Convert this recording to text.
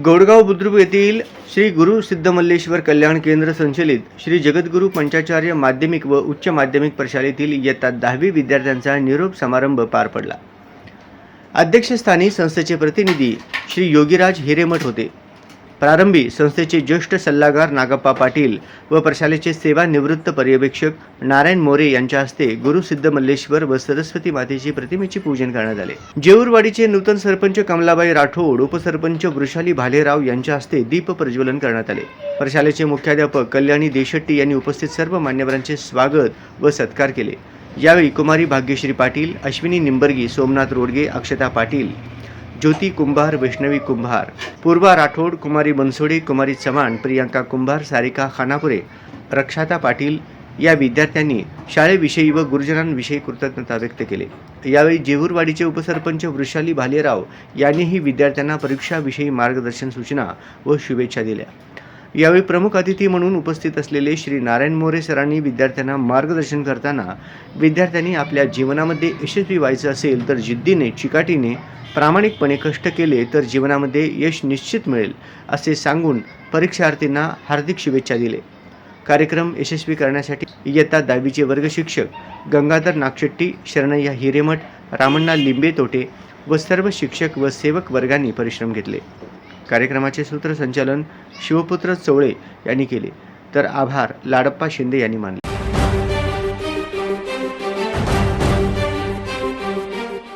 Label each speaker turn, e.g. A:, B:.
A: गोडगाव बुद्रुक येथील श्री गुरु सिद्धमल्लेश्वर कल्याण केंद्र संचलित श्री जगद्गुरू पंचाचार्य माध्यमिक व उच्च माध्यमिक प्रशालेतील इयत्ता 10वी विद्यार्थ्यांचा निरोप समारंभ पार पडला। अध्यक्षस्थानी संस्थेचे प्रतिनिधी श्री योगीराज हिरेमठ होते। प्रारंभी संस्थेचे ज्येष्ठ सल्लागार नागप्पा पाटील व प्रशालेचे सेवानिवृत्त पर्यवेक्षक नारायण मोरे यांच्या हस्ते गुरु सिद्धमल्लेश्वर व सरस्वती मातेची प्रतिमेचे पूजन करण्यात आले। जेऊरवाडीचे नूतन सरपंच कमलाबाई राठोड, उपसरपंच वृषाली भालेराव यांच्या हस्ते दीप प्रज्वलन करण्यात आले। प्रशालेचे मुख्याध्यापक कल्याणी देशट्टी यांनी उपस्थित सर्व मान्यवरांचे स्वागत व सत्कार केले। यावेळी कुमारी भाग्यश्री पाटील, अश्विनी निंबर्गी, सोमनाथ रोडगे, अक्षता पाटील, ज्योती कुंभार, वैष्णवी कुंभार, पूर्वा राठोड, कुमारी बनसोडे, कुमारी चव्हाण, प्रियांका कुंभार, सारिका खानापुरे, रक्षाता पाटील या विद्यार्थ्यांनी शाळेविषयी व गुरुजनांविषयी कृतज्ञता व्यक्त केली। यावेळी जेऊरवाडीचे उपसरपंच वृषाली भालेराव यांनीही विद्यार्थ्यांना परीक्षाविषयी मार्गदर्शन सूचना व शुभेच्छा दिल्या। यावेळी प्रमुख अतिथी म्हणून उपस्थित असलेले श्री नारायण मोरे सरांनी विद्यार्थ्यांना मार्गदर्शन करताना विद्यार्थ्यांनी आपल्या जीवनामध्ये यशस्वी व्हायचं असेल तर जिद्दीने, चिकाटीने, प्रामाणिकपणे कष्ट केले तर जीवनामध्ये यश निश्चित मिळेल असे सांगून परीक्षार्थींना हार्दिक शुभेच्छा दिले। कार्यक्रम यशस्वी करण्यासाठी इयत्ता 10वीचे वर्ग शिक्षक गंगाधर नागशेट्टी, शरणय्या हिरेमठ, रामण्णा लिंबे तोटे व सर्व शिक्षक व सेवक वर्गांनी परिश्रम घेतले। कार्यक्रमाचे सूत्रसंचालन शिवपुत्र चवळे यांनी केले तर आभार लाडप्पा शिंदे यांनी मानले।